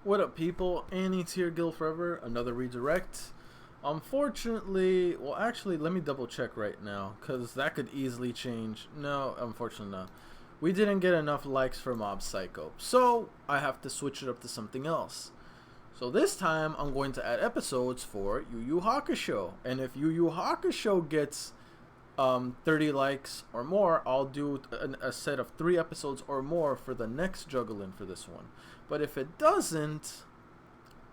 What up, people? Annie's here, Gil Forever, another redirect. Unfortunately, well, actually, let me double check right now, because that could easily change. No, unfortunately, no. We didn't get enough likes for Mob Psycho, so I have to switch it up to something else. So this time, I'm going to add episodes for Yu Yu Hakusho, and if Yu Yu Hakusho gets 30 likes or more, I'll do a set of 3 episodes or more for the next Juggling for this one. But if it doesn't,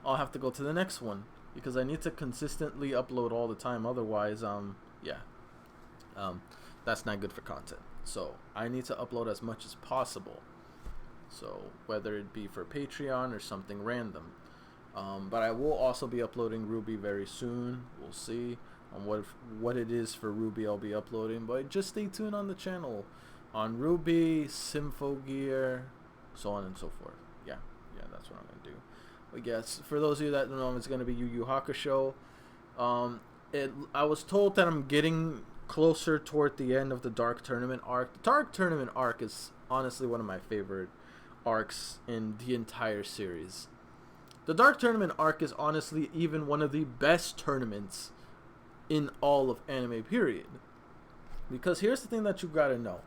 I'll have to go to the next one because I need to consistently upload all the time. Otherwise, yeah, that's not good for content. So I need to upload as much as possible. So whether it be for Patreon or something random. But I will also be uploading Ruby very soon. We'll see on what it is for Ruby I'll be uploading. But just stay tuned on the channel on Ruby, Symphogear, so on and so forth. Yeah, that's what I'm gonna do. But yes, for those of you that don't know, it's gonna be Yu Yu Hakusho. I was told that I'm getting closer toward the end of the Dark Tournament arc. The Dark Tournament arc is honestly one of my favorite arcs in the entire series. The Dark Tournament arc is honestly even one of the best tournaments in all of anime, period. Because here's the thing that you gotta know.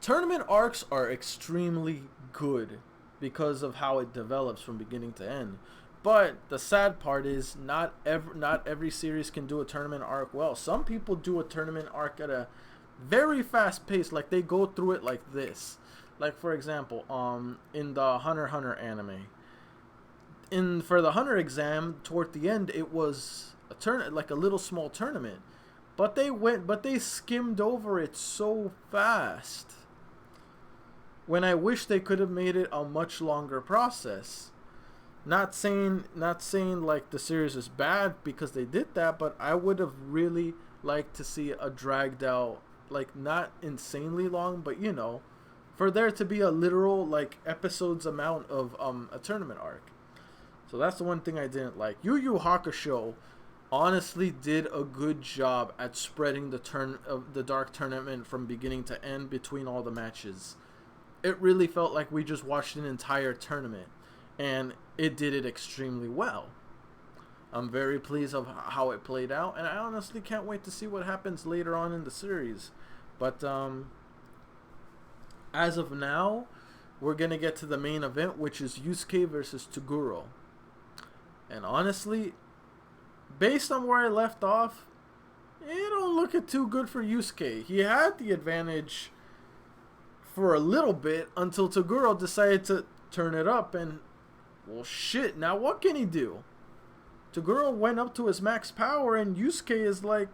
Tournament arcs are extremely good because of how it develops from beginning to end. But the sad part is not every series can do a tournament arc well. Some people do a tournament arc at a very fast pace, like they go through it like this. Like for example, in the Hunter x Hunter anime, for the Hunter exam toward the end, it was like a little small tournament, but they skimmed over it so fast. When I wish they could have made it a much longer process. Not saying like the series is bad because they did that, but I would have really liked to see a dragged out, like not insanely long, but you know, for there to be a literal like episodes amount of a tournament arc. So that's the one thing I didn't like. Yu Yu Hakusho honestly did a good job at spreading the Dark Tournament from beginning to end between all the matches. It really felt like we just watched an entire tournament, and it did it extremely well. I'm very pleased of how it played out, and I honestly can't wait to see what happens later on in the series. But as of now, we're gonna get to the main event, which is Yusuke versus Toguro. And honestly, based on where I left off, it don't look it too good for Yusuke. He had the advantage for a little bit until Toguro decided to turn it up, and well shit, now what can he do? Toguro went up to his max power, and Yusuke is like,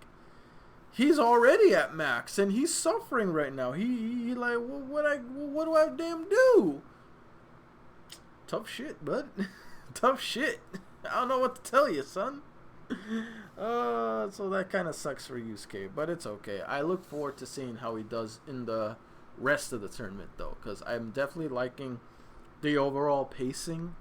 he's already at max and he's suffering right now. He like, what do I damn do? Tough shit, bud. Tough shit. I don't know what to tell you, son. So that kind of sucks for Yusuke, but it's okay. I look forward to seeing how he does in the rest of the tournament, though, because I'm definitely liking the overall pacing.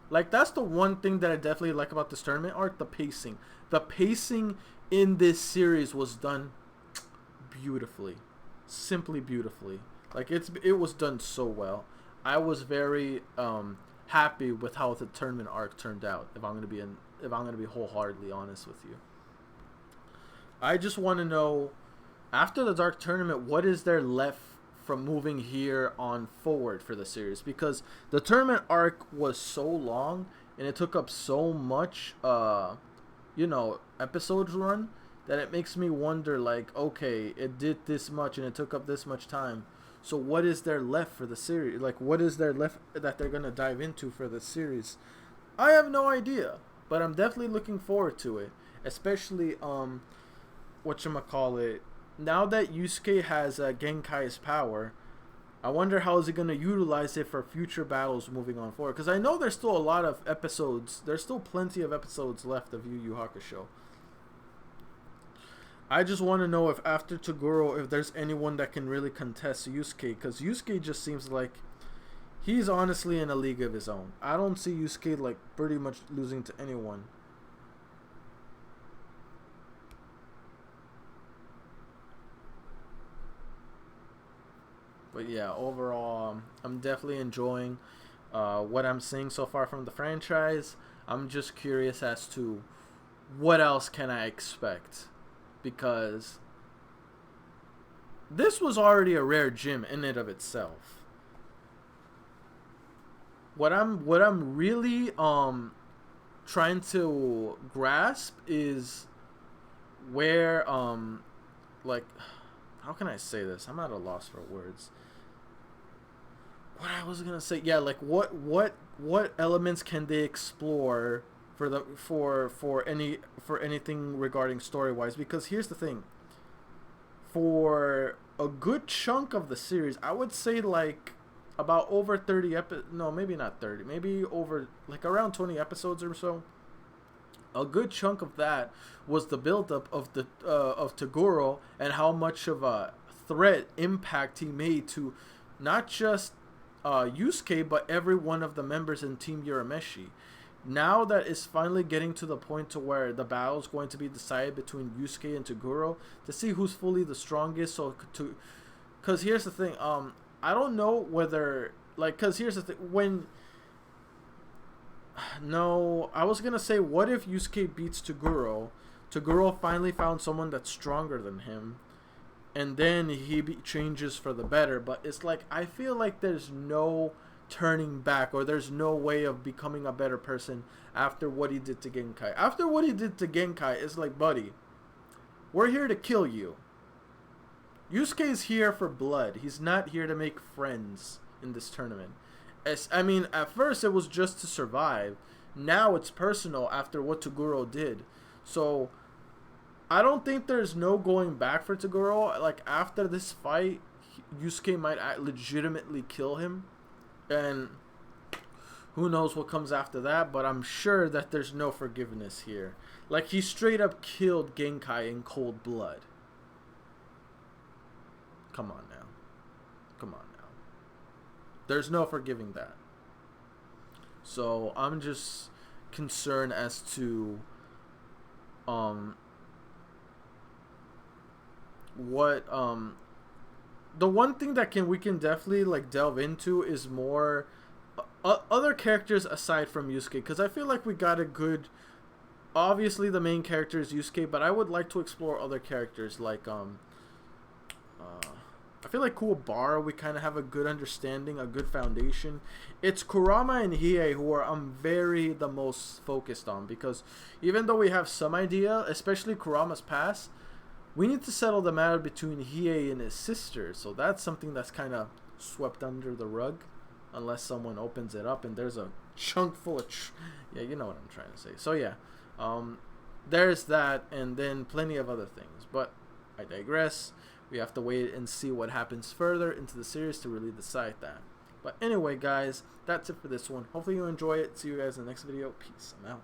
Like, that's the one thing that I definitely like about this tournament arc, the pacing. The pacing in this series was done beautifully. Simply beautifully. Like, it was done so well. I was very happy with how the tournament arc turned out, if I'm going to be wholeheartedly honest with you. I just want to know, after the Dark Tournament, what is there left from moving here on forward for the series? Because the tournament arc was so long and it took up so much episodes run, that it makes me wonder, like, okay, it did this much and it took up this much time, so what is there left for the series? Like, what is there left that they're gonna dive into for the series? I have no idea, but I'm definitely looking forward to it, especially whatchamacallit, now that Yusuke has Genkai's power. I wonder how is he going to utilize it for future battles moving on forward. Because I know there's still a lot of episodes. There's still plenty of episodes left of Yu Yu Hakusho. I just want to know if after Toguro, if there's anyone that can really contest Yusuke. Because Yusuke just seems like he's honestly in a league of his own. I don't see Yusuke like pretty much losing to anyone. But yeah, overall, I'm definitely enjoying what I'm seeing so far from the franchise. I'm just curious as to what else can I expect, because this was already a rare gem in and of itself. What I'm really trying to grasp is where like, how can I say this? I'm at a loss for words. What I was gonna say, yeah, like what elements can they explore for the for anything regarding story wise? Because here's the thing, for a good chunk of the series, I would say like about over 30 no, maybe not 30, maybe over like around 20 episodes or so. A good chunk of that was the buildup of the of Toguro, and how much of a threat impact he made to not just Yusuke, but every one of the members in Team Urameshi. Now that it's finally getting to the point to where the battle is going to be decided between Yusuke and Toguro to see who's fully the strongest. So to, because here's the thing, I don't know whether, like, because here's the thing, when, no, I was gonna say, what if Yusuke beats Toguro? Toguro finally found someone that's stronger than him, and then he changes for the better. But it's like, I feel like there's no turning back, or there's no way of becoming a better person after what he did to Genkai. After what he did to Genkai, it's like, buddy, we're here to kill you. Yusuke is here for blood. He's not here to make friends in this tournament. I mean, at first it was just to survive. Now it's personal after what Toguro did. So I don't think there's no going back for Toguro. Like, after this fight, Yusuke might legitimately kill him, and who knows what comes after that. But I'm sure that there's no forgiveness here. Like, he straight up killed Genkai in cold blood. Come on now. Come on now. There's no forgiving that. So I'm just concerned as to what the one thing that we can definitely like delve into is more other characters aside from Yusuke, because I feel like we got a good, obviously the main character is Yusuke, but I would like to explore other characters like I feel like Kuwabara, we kind of have a good understanding, a good foundation. It's Kurama and Hiei who are I'm the most focused on, because even though we have some idea, especially Kurama's past, we need to settle the matter between Hiei and his sister. So that's something that's kind of swept under the rug, unless someone opens it up and there's a chunk full of yeah, you know what I'm trying to say. So yeah, there's that, and then plenty of other things, but I digress. We have to wait and see what happens further into the series to really decide that. But anyway, guys, that's it for this one. Hopefully you enjoy it. See you guys in the next video. Peace. I'm out.